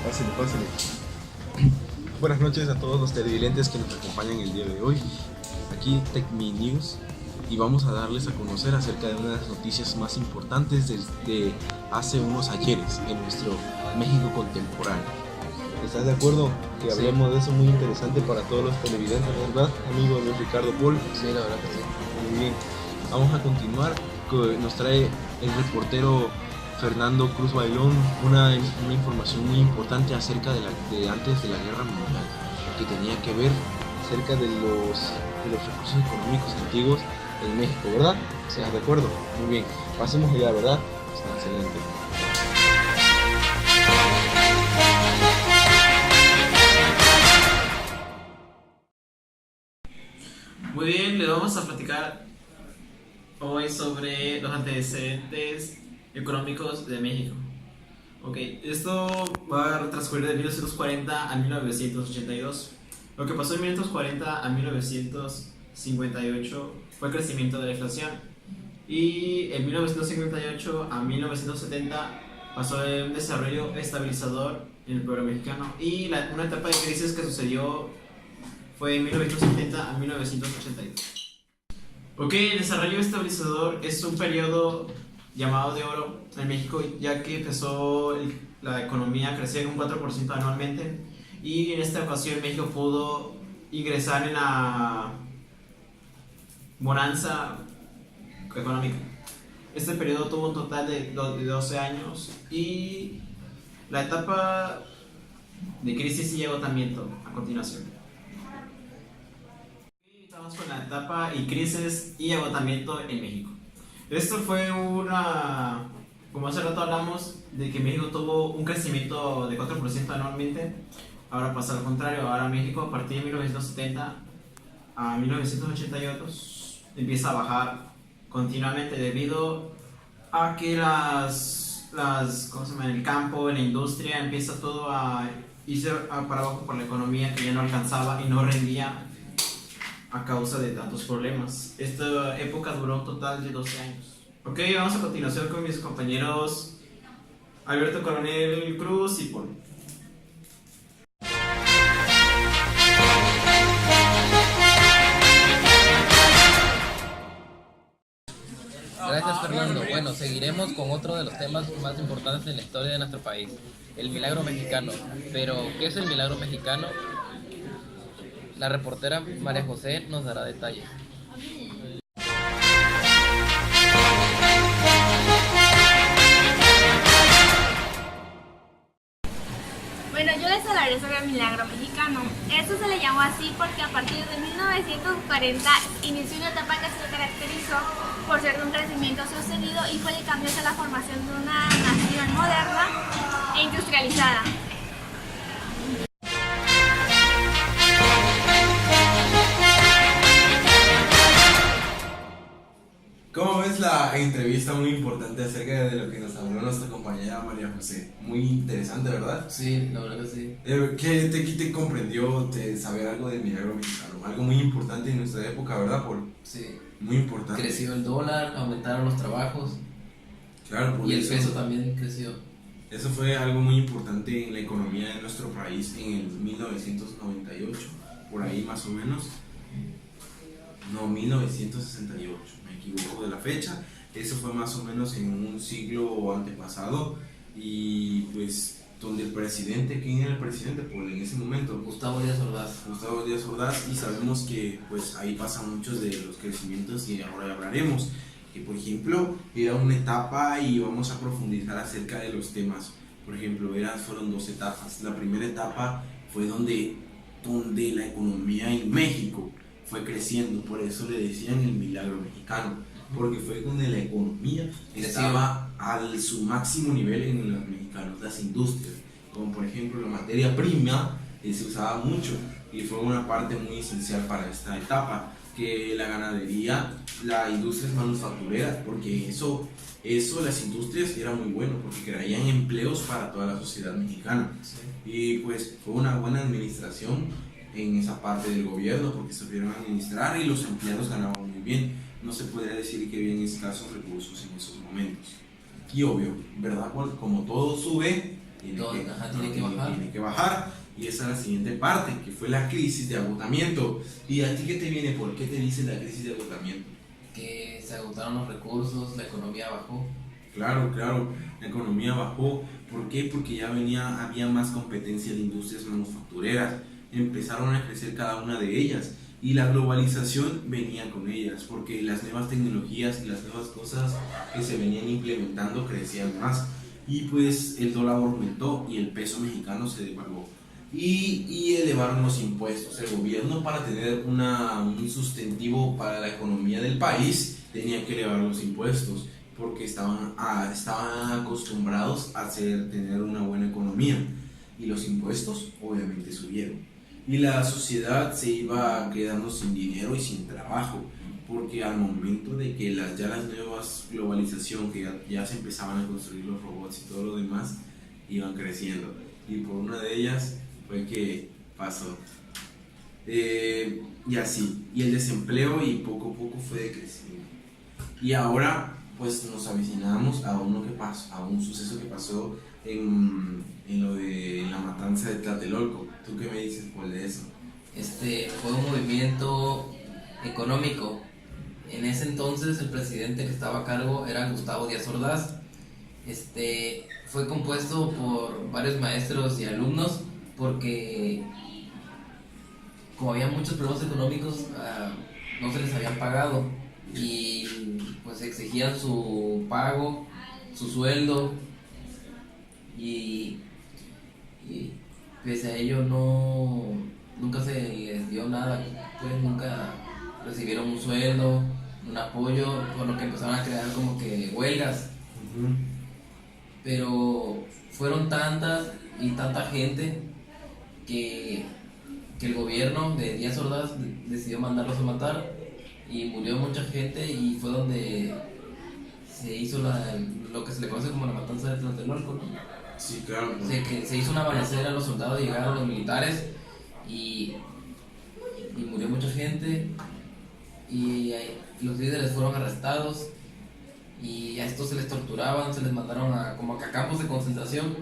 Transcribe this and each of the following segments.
Pásale, pásale. Buenas noches a todos los televidentes que nos acompañan el día de hoy. Aquí TechMe News y vamos a darles a conocer acerca de una de las noticias más importantes de hace unos ayeres en nuestro México contemporáneo. ¿Estás de acuerdo que hablemos de eso? Muy interesante para todos los televidentes, ¿verdad, amigo Luis Ricardo Paul? Sí, la verdad que sí. Muy bien. Vamos a continuar. Nos trae el reportero Fernando Cruz Bailón una información muy importante acerca de antes de la Guerra Mundial, que tenía que ver acerca de los recursos económicos antiguos en México, ¿verdad? Sí. ¿Estás de acuerdo? Muy bien. Pasemos allá, ¿verdad? Está excelente. Muy bien, le vamos a platicar hoy sobre los antecedentes económicos de México. Ok, esto va a transcurrir de 1940 a 1982. Lo que pasó de 1940 a 1958 fue el crecimiento de la inflación. Y en 1958 a 1970 pasó el un desarrollo estabilizador en el pueblo mexicano. Y una etapa de crisis que sucedió fue en 1970 a 1982. Ok, el desarrollo estabilizador es un periodo llamado de oro en México, ya que empezó la economía a crecer un 4% anualmente, y en esta ocasión México pudo ingresar en la bonanza económica. Este periodo tuvo un total de 12 años y la etapa de crisis y agotamiento a continuación. Estamos con la etapa y crisis y agotamiento en México. Esto fue como hace rato hablamos de que México tuvo un crecimiento de 4% anualmente. Ahora pasa lo contrario. Ahora México a partir de 1970 a 1982 empieza a bajar continuamente debido a que ¿cómo se llama? El campo, la industria empieza todo a irse para abajo por la economía, que ya no alcanzaba y no rendía a causa de tantos problemas. Esta época duró un total de 12 años. Ok, vamos a continuación con mis compañeros Alberto Coronel Cruz y Paul. Gracias, Fernando. Bueno, seguiremos con otro de los temas más importantes en la historia de nuestro país, el milagro mexicano. Pero, ¿qué es el milagro mexicano? La reportera María José nos dará detalles. Bueno, yo les hablaré sobre el milagro mexicano. Esto se le llamó así porque a partir de 1940 inició una etapa que se caracterizó por ser de un crecimiento sostenido y fue el cambio hacia la formación de una nación moderna e industrializada. ¿Cómo ves la entrevista muy importante acerca de lo que nos habló nuestra compañera María José? Muy interesante, ¿verdad? Sí, la verdad que sí. ¿Qué te comprendió saber algo del milagro mexicano? Algo muy importante en nuestra época, ¿verdad, Paul? Sí. Muy importante. Creció el dólar, aumentaron los trabajos Claro, por y el eso, peso también creció. eso fue algo muy importante en la economía de nuestro país en el 1998, por ahí más o menos. No, 1968, me equivoco de la fecha. Eso fue más o menos en un siglo antepasado y pues donde el presidente, ¿quién era el presidente? Pues en ese momento, Gustavo Díaz Ordaz. Gustavo Díaz Ordaz, y sabemos que pues ahí pasan muchos de los crecimientos y ahora hablaremos. Que por ejemplo era una etapa y vamos a profundizar acerca de los temas. Por ejemplo, fueron dos etapas. La primera etapa fue donde la economía en México fue creciendo, por eso le decían el milagro mexicano, porque fue donde la economía estaba su máximo nivel en los mexicanos, las industrias, como por ejemplo la materia prima, se usaba mucho y fue una parte muy esencial para esta etapa, que la ganadería, las industrias manufactureras, porque eso las industrias era muy bueno, porque crearían empleos para toda la sociedad mexicana. Sí. Y pues fue una buena administración en esa parte del gobierno, porque supieron administrar y los empleados ganaban muy bien. No se podría decir que habían escasos recursos en esos momentos. Y obvio, ¿verdad? Como todo sube, tiene que bajar. Tiene que bajar. Y esa es la siguiente parte, que fue la crisis de agotamiento. ¿Y a ti qué te viene? ¿Por qué te dice la crisis de agotamiento? Que se agotaron los recursos, la economía bajó. Claro, la economía bajó. ¿Por qué? Porque ya había más competencia de industrias manufactureras. Empezaron a crecer cada una de ellas. Y la globalización venía con ellas, porque las nuevas tecnologías y las nuevas cosas que se venían implementando crecían más. Y pues el dólar aumentó y el peso mexicano se devaluó. Y elevaron los impuestos. El gobierno, para tener un sustentivo para la economía del país, tenía que elevar los impuestos, porque estaban acostumbrados a tener una buena economía. Y los impuestos obviamente subieron. Y la sociedad se iba quedando sin dinero y sin trabajo, porque al momento de que las nuevas globalización, que ya se empezaban a construir los robots y todo lo demás, iban creciendo. Y por una de ellas fue que pasó. Y así, y el desempleo, y poco a poco fue decreciendo. Y ahora pues nos avicinamos a un suceso que pasó en la matanza de Tlatelolco. ¿Tú qué me dices, Paul, de eso? Fue un movimiento económico. En ese entonces el presidente que estaba a cargo era Gustavo Díaz Ordaz. Fue compuesto por varios maestros y alumnos, porque como había muchos problemas económicos, no se les habían pagado y pues exigían su pago, su sueldo, y pese a ello nunca se les dio nada, pues nunca recibieron un sueldo, un apoyo, por lo que empezaron a crear como que huelgas. Pero fueron tanta gente que el gobierno de Díaz Ordaz decidió mandarlos a matar, y murió mucha gente, y fue donde se hizo lo que se le conoce como la matanza de Tlatelolco, ¿no? Sí, claro. Se hizo una balacera, los soldados llegaron, los militares, y murió mucha gente, y los líderes fueron arrestados, y a estos se les torturaban, se les mandaron como a campos de concentración,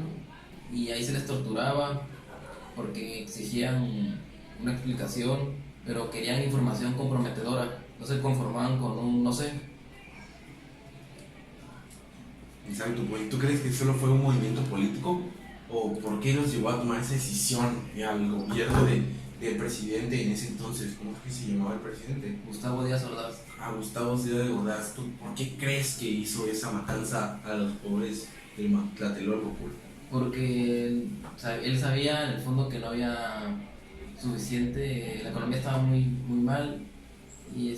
y ahí se les torturaba porque exigían una explicación, pero querían información comprometedora, no se conformaban con un no sé. Exacto, pues, ¿tú crees que solo fue un movimiento político? ¿O por qué los llevó a tomar esa decisión al gobierno del presidente en ese entonces? ¿Cómo es que se llamaba el presidente? Gustavo Díaz Ordaz. A Gustavo Díaz Ordaz. ¿Tú por qué crees que hizo esa matanza a los pobres del Tlatelolco? Porque él sabía en el fondo que no había suficiente, la economía estaba muy mal, y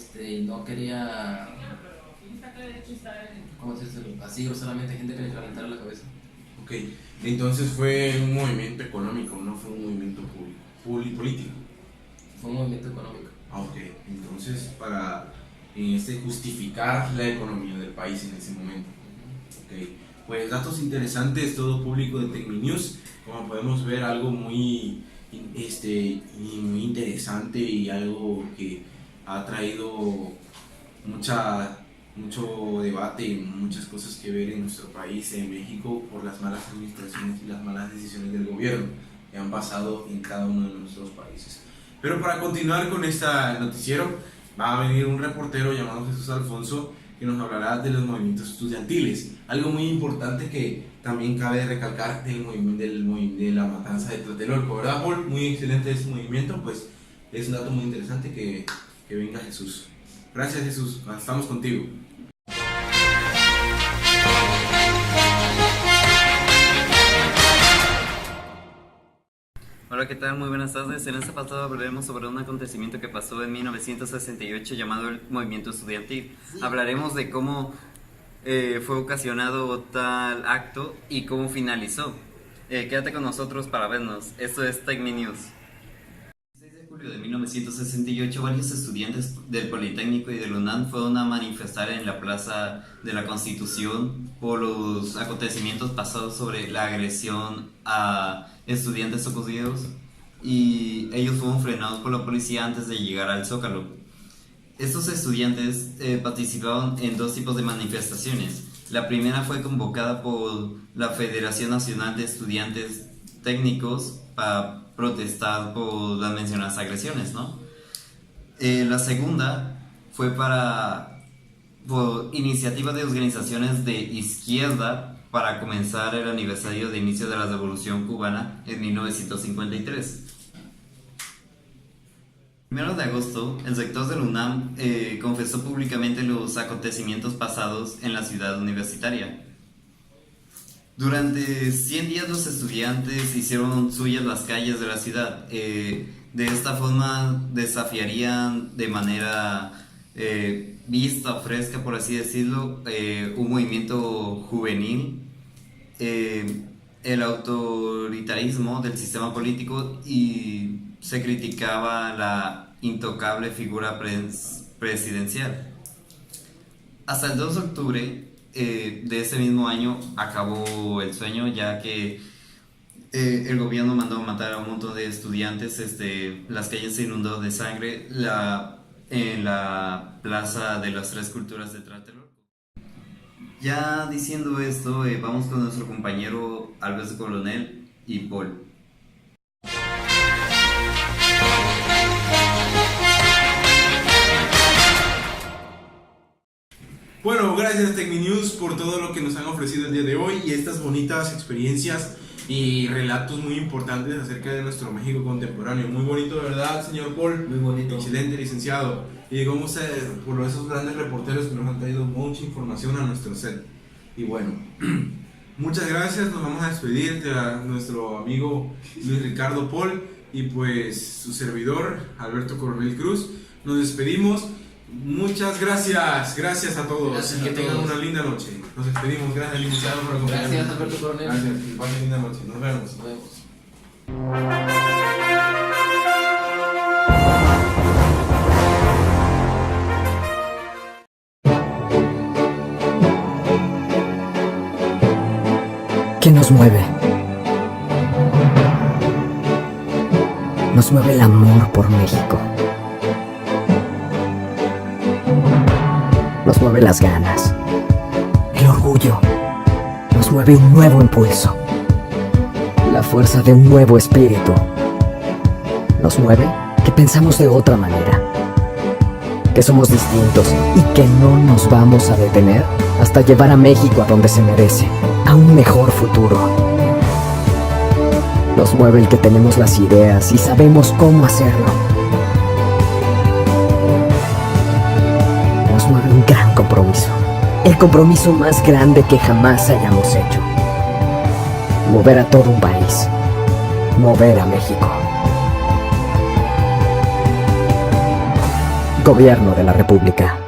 no quería, ¿cómo decirlo? Así groseramente, gente que le calentara la cabeza. Ok, entonces fue un movimiento económico, no fue un movimiento político. Fue un movimiento económico. Ok, entonces para justificar la economía del país en ese momento. Ok, pues datos interesantes, todo público de Tecminews. Como podemos ver, algo muy interesante, y algo que ha traído mucho debate y muchas cosas que ver en nuestro país, en México, por las malas administraciones y las malas decisiones del gobierno que han pasado en cada uno de nuestros países. Pero para continuar con este noticiero, va a venir un reportero llamado Jesús Alfonso, que nos hablará de los movimientos estudiantiles. Algo muy importante que también cabe recalcar del movimiento de la matanza de Tlatelolco, ¿verdad, Paul? Muy excelente ese movimiento, pues es un dato muy interesante que venga Jesús. Gracias, Jesús, estamos contigo. Hola, ¿qué tal? Muy buenas tardes. En este pasado hablaremos sobre un acontecimiento que pasó en 1968 llamado el movimiento estudiantil. Hablaremos de cómo fue ocasionado tal acto y cómo finalizó. Quédate con nosotros para vernos. Esto es Tecminews. El 6 de julio de 1968, varios estudiantes del Politécnico y del UNAM fueron a manifestar en la Plaza de la Constitución por los acontecimientos pasados sobre la agresión a estudiantes ocurridos, y ellos fueron frenados por la policía antes de llegar al Zócalo. Estos estudiantes participaron en dos tipos de manifestaciones. La primera fue convocada por la Federación Nacional de Estudiantes Técnicos para protestar por las mencionadas agresiones, ¿no? La segunda fue por iniciativa de organizaciones de izquierda para comenzar el aniversario de inicio de la Revolución Cubana en 1953. El 1 de agosto, el rector del UNAM confesó públicamente los acontecimientos pasados en la ciudad universitaria. Durante 100 días los estudiantes hicieron suyas las calles de la ciudad. De esta forma desafiarían de manera vista o fresca, por así decirlo, un movimiento juvenil, el autoritarismo del sistema político, y se criticaba la intocable figura presidencial. Hasta el 2 de octubre de ese mismo año acabó el sueño, ya que el gobierno mandó a matar a un montón de estudiantes. Las calles se inundó de sangre en la Plaza de las Tres Culturas de Tlatelolco. Ya diciendo esto, vamos con nuestro compañero Alberto Coronel y Paul. Bueno, gracias TecmiNews por todo lo que nos han ofrecido el día de hoy y estas bonitas experiencias y relatos muy importantes acerca de nuestro México contemporáneo. Muy bonito, de verdad, señor Paul. Muy bonito. Excelente, licenciado. Y como usted, por esos grandes reporteros que nos han traído mucha información a nuestro set. Y bueno, muchas gracias. Nos vamos a despedir de nuestro amigo Luis Ricardo Paul y pues su servidor, Alberto Coronel Cruz. Nos despedimos. Muchas gracias, gracias a todos. Gracias que a tengan todos. una linda noche. Nos despedimos, gracias licenciado por acompañarnos. Gracias, Alberto Coronel. Gracias, que pasen linda noche. Nos vemos. Nos vemos. ¿Qué nos mueve? Nos mueve el amor por México. Nos mueve las ganas, el orgullo. Nos mueve un nuevo impulso, la fuerza de un nuevo espíritu. Nos mueve que pensamos de otra manera, que somos distintos y que no nos vamos a detener hasta llevar a México a donde se merece, a un mejor futuro. Nos mueve el que tenemos las ideas y sabemos cómo hacerlo. Nos mueve un gran compromiso, el compromiso más grande que jamás hayamos hecho. Mover a todo un país, mover a México. Gobierno de la República.